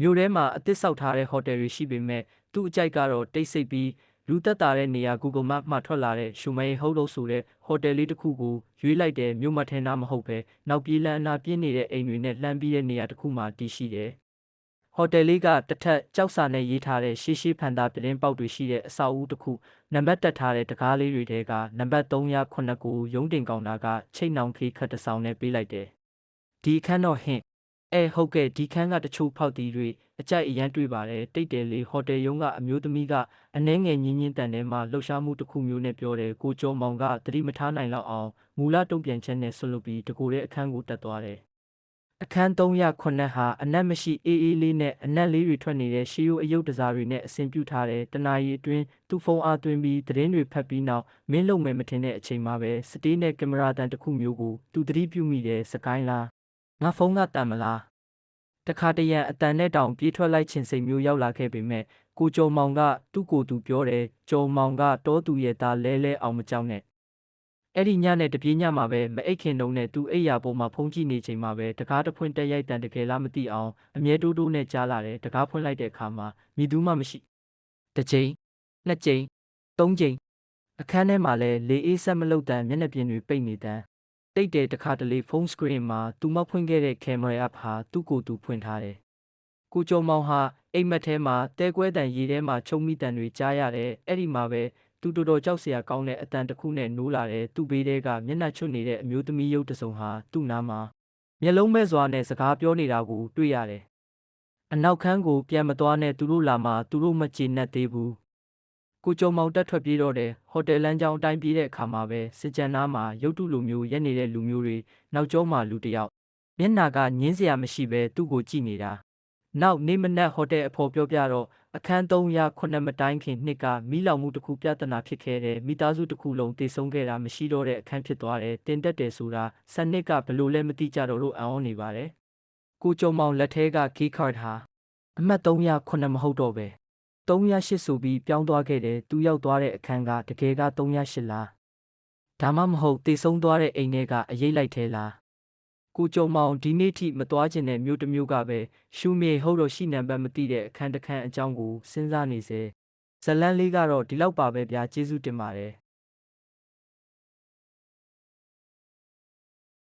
မြို့ထဲမှာအသစ်ဆောက်ထားတဲ့ဟိုတယ်တွေရှိပေမဲ့သူ့အကြိုက်ကတော့တိတ်ဆိတ်ပြီးလူသက်သာတဲ့နေရာ Google Map မှာထွက်လာတဲ့ရှုမရေဟုတ်လို့ဆိုတဲ့ဟိုတယ်လေးတစ်ခုကိုရွေးလိုက်တယ်မြို့မထဲနားမဟုတ်ပဲနောက်ပြေးလန်းအနာပြင်းနေတဲ့အိမ်တွေနဲ့လှမ်းပြီးတဲ့နေရာတစ်ခုမှာတည်ရှိတယ်ဟိုတယ်လေးကတစ်ထပ်ကြောက်စာနဲ့ရေးထားတဲ့ရှေးဖန်သားပြတင်းပေါက်တွေရှိတဲ့အဆောက်အဦတစ်ခုနံပါတ်တက်ထားတဲ့တကားလေးတွေထဲကနံပါတ်309ကိုရုံးတင်ကောင်တာကချိတ်နှောင်ခေးခတ်တစ်ဆောင်နဲ့ပေးလိုက်တယ်ဒီအခန်းတော့ဟင့်ဟုတ်ကဲ့ဒီခန်းကတချို့ဖောက်တီးတွေအကြိုက်အရန်တွေ့ပါတယ်တိတ်တယ်လေဟိုတယ်ရုံးကအမျိုးသမီးကအနှဲငယ်ညင်းညင်းတန်ထဲမှာလှုပ်ရှားမှုတစ်ခုမျိုးနဲ့ပြောတယ်ကိုကျော်မောင်ကသတိမထားနိုင်တော့အောင်မူလတုံ့ပြန်ချက်နဲ့ဆွတ်လွတ်ပြီးတကူတဲ့အခန်းကိုတက်သွားတယ်အခန်း309ဟာအနက်မရှိအေးအေးလေးနဲ့အနက်လေးတွေထွက်နေတဲ့ရှေးရိုးအယုတ်တစားတွေနဲ့အဆင်ပြုထားတယ်တနာရီအတွင်းသူ့ဖုန်းအားသွင်းပြီးသတင်းတွေဖတ်ပြီးနောက်မင်းလုံမယ်မထင်တဲ့အချိန်မှာပဲစတေးနဲ့ကင်မရာတန်တစ်ခုမျိုးကိုသူသတိပြုမိတယ်စကိုင်းလားငါဖုန်းကတန်မလားတခါတရံအတန်နဲ့တောင်ပြေးထွက်လိုက်ခြင်းစိတ်မျိုးရောက်လာခဲ့ပေမဲ့ကိုကျော်မောင်ကသူ့ကိုယ်သူပြောတယ်ကျော်မောင်ကတောသူရဲ့သားလဲအောင်မကြောက်နဲ့အဲ့ဒီညနဲ့တပြေးညမှာပဲမအိတ်ခင်တုံးနဲ့သူ့အိယာပေါ်မှာဖုံးကြည့်နေချိန်မှာပဲတကားတစ်ဖွင့်တက်ရိုက်တန်တကယ်လားမသိအောင်အမြဲတိုးတိုးနဲ့ကြားလာတယ်တကားဖွင့်လိုက်တဲ့အခါမှာမိသူမှမရှိတစ်ချိန်နှစ်ချိန်သုံးချိန်အခန်းထဲမှာလည်းလေအေးဆက်မလုပ်တန်မျက်နှာပြင်တွေပိတ်နေတန်တိတ်တယ်တခါတလေဖုန်းစကရင်မှာသူမဖွင့်ခဲ့တဲ့ကင်မရာ app ဟာသူ့ကိုယ်သူဖွင့်ထားတယ်ကိုကျော်မောင်ဟာအိမ်မက်ထဲမှာတဲကွဲတန်ရေထဲမှာချုံမိတန်တွေကြားရတယ်အဲ့ဒီမှာပဲသူတော်တော်ကြောက်စရာကောင်းတဲ့အတန်တစ်ခုနဲ့နိုးလာတယ်သူ့ဘေးထဲကမျက်နှာချွတ်နေတဲ့အမျိုးသမီးရုပ်တစုံဟာသူ့နားမှာမျက်လုံးမဲ့စွာနဲ့စကားပြောနေတာကိုတွေ့ရတယ်အနောက်ခန်းကိုပြန်မသွားနဲ့သူတို့လာမှသူတို့မကျေနပ်သေးဘူးကိုကျော်မောင်တက်ထွက်ပြေးတော့တယ်ဟိုတယ်လမ်းကြောင်းအတိုင်းပြေးတဲ့အခါမှာပဲစစ်ကြံနားမှာရုပ်တုလိုမျိုးရက်နေတဲ့လူမျိုးတွေနောက်ကျောမှာလူတစ်ယောက်မျက်နှာကညင်းစရာမရှိပဲသူ့ကိုကြည့်နေတာနောက်နေမနက်ဟိုတယ်အဖော်ပြောပြတော့အခန်း309မတိုင်းခင်နှစ်ကမိလောင်မှုတစ်ခုပြဿနာဖြစ်ခဲ့တယ်မိသားစုတစ်ခုလုံးတည်ဆုံးခဲ့တာမရှိတော့တဲ့အခန်းဖြစ်သွားတယ်တင်တက်တယ်ဆိုတာစနစ်ကဘလို့လဲမသိကြတော့လို့အံ့ဩနေပါတယ်ကိုကျော်မောင်လက်ထဲက key card ဟာအမှတ်309မဟုတ်တော့ပဲ308ဆိုပြီးပြောင်းသွားခဲ့တယ်သူရောက်သွားတဲ့အခန်းကတကယ်က308လားဒါမှမဟုတ်တည်ဆုံးသွားတဲ့အိမ်ထဲကအရေးလိုက်သေးလားကိုကျော်မောင်ဒီနေ့ထိမသွားခြင်းတဲ့မြို့တစ်မြို့ကပဲရှူမြေဟုတ်တော့ရှိနံပါတ်မသိတဲ့အခန်းတစ်ခန်းအကြောင်းကိုစဉ်းစားနေစေဇလန်းလေးကတော့ဒီလောက်ပါပဲဗျာကျေးဇူးတင်ပါတယ်